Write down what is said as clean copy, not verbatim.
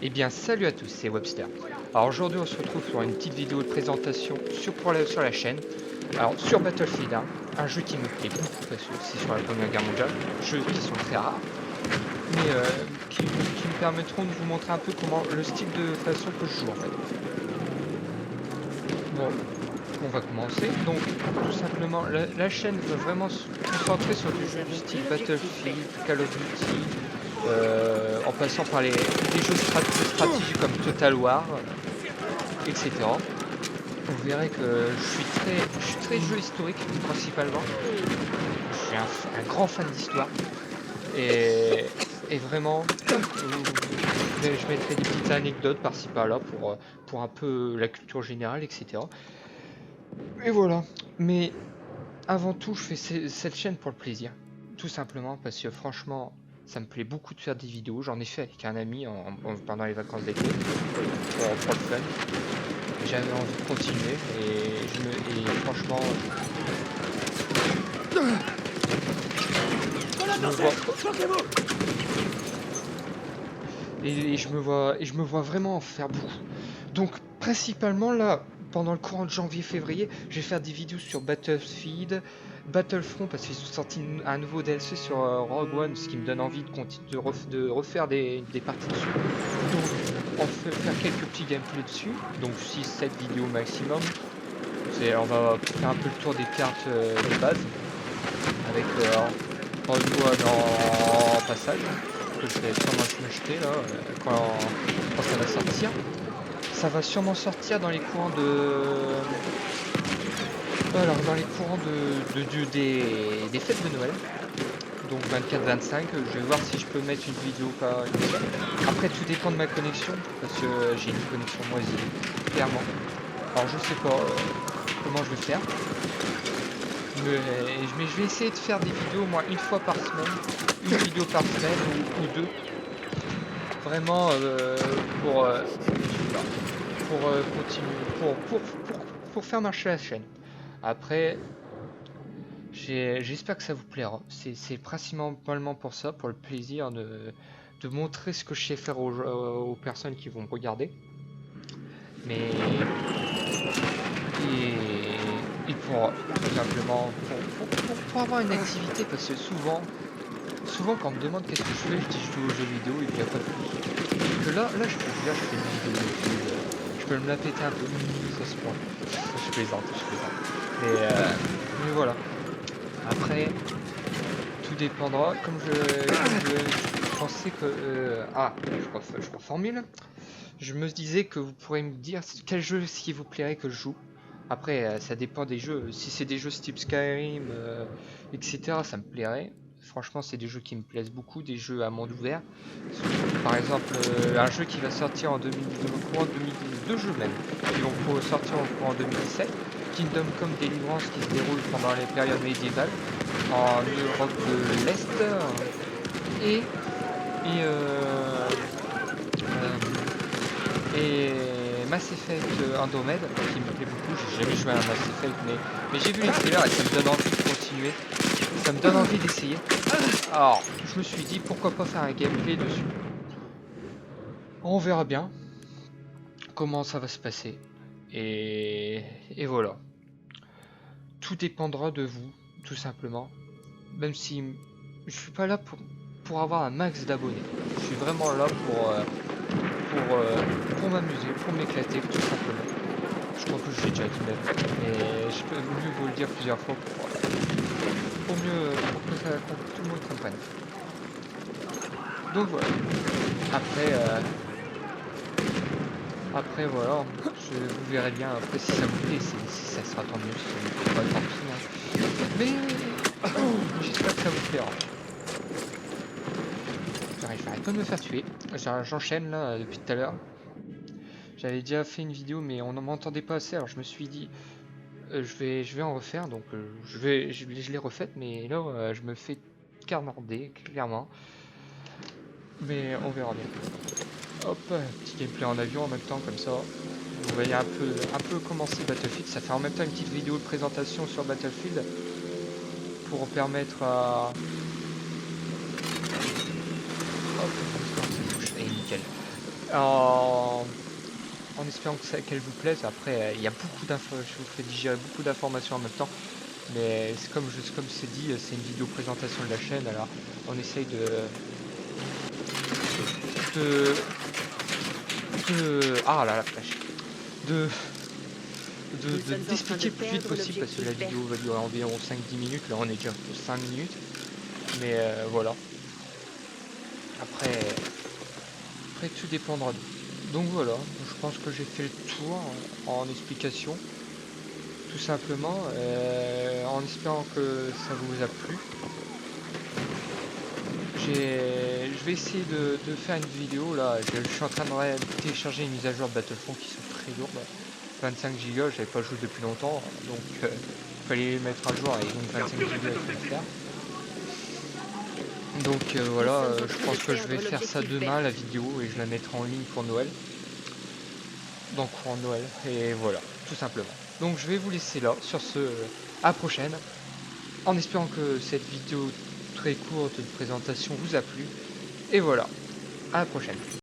Eh bien, salut à tous, c'est Webster. Alors aujourd'hui, on se retrouve pour une petite vidéo de présentation sur la chaîne. Alors, sur Battlefield 1, un jeu qui me plaît beaucoup parce que c'est sur la Première Guerre mondiale, jeux qui sont très rares, mais qui me permettront de vous montrer un peu comment le style de façon que je joue en fait. Bon, on va commencer. Donc, tout simplement, la chaîne va vraiment se concentrer sur du jeu du style Battlefield, Call of Duty, en passant par des jeux de stratégie comme Total War, etc. Vous verrez que je suis très jeu historique principalement. Je suis un grand fan d'histoire et, et vraiment, je mettrai des petites anecdotes par-ci par-là pour un peu la culture générale, etc. Et voilà. Mais avant tout, je fais cette chaîne pour le plaisir. Tout simplement parce que franchement, ça me plaît beaucoup de faire des vidéos. J'en ai fait avec un ami pendant les vacances d'été pour le fun. J'avais envie de continuer et franchement, je me vois je me vois vraiment en faire beaucoup. Donc principalement là, pendant le courant de janvier-février, je vais faire des vidéos sur Battlefield, Battlefront parce qu'ils ont sorti un nouveau DLC sur Rogue One, ce qui me donne envie de refaire des parties dessus. Donc on va faire quelques petits gameplays dessus, donc 6-7 vidéos maximum. On va faire un peu le tour des cartes de base avec Rogue One en passage que je vais sûrement m'acheter là quand ça va sortir. Ça va sûrement sortir dans les courants de. Alors dans les courants des fêtes de Noël. Donc 24-25, je vais voir si je peux mettre une vidéo ou pas. Après tout dépend de ma connexion, parce que j'ai une connexion moisie, clairement. Alors je sais pas comment je vais faire. Mais je vais essayer de faire des vidéos au moins une fois par semaine. Une vidéo par semaine ou deux. Vraiment pour, euh, continuer, pour faire marcher la chaîne. Après, j'espère que ça vous plaira. C'est principalement pour ça, pour le plaisir de montrer ce que je sais faire aux personnes qui vont me regarder. Mais et pour tout simplement pour avoir une activité parce que souvent quand on me demande qu'est-ce que je fais, je dis je joue aux jeux vidéo et puis il n'y a pas de plus. Que là je peux dire je fais une vidéo YouTube, je peux me la péter un peu, ça se prend. Je plaisante. Mais voilà. Après, tout dépendra. Comme je pensais que. Je reformule. Je me disais que vous pourrez me dire quel jeu qui vous plairait que je joue. Après, ça dépend des jeux. Si c'est des jeux type Skyrim, etc., ça me plairait. Franchement, c'est des jeux qui me plaisent beaucoup, des jeux à monde ouvert. Par exemple, un jeu qui va sortir en 2000, au courant de 2002 jeux même, qui vont sortir au courant en 2017. Kingdom Come Deliverance qui se déroule pendant les périodes médiévales en Europe de l'Est et et, euh, et Mass Effect Andromeda qui me plaît beaucoup. J'ai jamais joué à un Mass Effect mais j'ai vu les trailers et ça me donne envie de continuer. Ça me donne envie d'essayer. Alors, je me suis dit pourquoi pas faire un gameplay dessus. On verra bien comment ça va se passer. Et voilà. Tout dépendra de vous, tout simplement. Même si je suis pas là pour avoir un max d'abonnés. Je suis vraiment là pour m'amuser, pour m'éclater, tout simplement. Je crois que je l'ai déjà dit même. Mais je peux mieux vous le dire plusieurs fois pour que tout le monde comprenne. Donc voilà. Après, après voilà, vous verrez bien après si ça vous plaît, si ça sera tant mieux, si ça vous plaît pas tant pis. Hein. Mais j'espère que ça vous plaira. J'arrête pas de me faire tuer. J'enchaîne là depuis tout à l'heure. J'avais déjà fait une vidéo mais on n'en m'entendait pas assez alors je me suis dit je vais en refaire donc je l'ai refaite mais là je me fais carnarder clairement. Mais on verra bien. Hop, petit gameplay en avion en même temps comme ça. Vous voyez un peu comment c'est Battlefield. Ça fait en même temps une petite vidéo de présentation sur Battlefield pour permettre à. Hop, comme ça, ça touche. Et nickel. en, en espérant qu'elle vous plaise. Après, il y a beaucoup d'infos, je vous fais digérer beaucoup d'informations en même temps. Mais c'est comme c'est dit, c'est une vidéo présentation de la chaîne. Alors, on essaye de, ah là la vache, de, d'expliquer le plus vite possible parce que la vidéo va durer environ 5-10 minutes. Là, on est déjà pour 5 minutes. Mais voilà. Après, tout dépendra de vous. Donc voilà, je pense que j'ai fait le tour en explication. Tout simplement, en espérant que ça vous a plu. Je vais essayer de faire une vidéo là. Je suis en train de télécharger une mise à jour de Battlefront qui sont très lourdes. 25 Go, j'avais pas joué depuis longtemps, donc il fallait les mettre à jour et donc 25 Go il faut le faire. Donc voilà, je pense que je vais faire ça demain la vidéo et je la mettrai en ligne pour Noël. Dans le courant de Noël. Et voilà, tout simplement. Donc je vais vous laisser là. Sur ce, à prochaine. En espérant que cette vidéo très courte de présentation vous a plu. Et voilà, à la prochaine.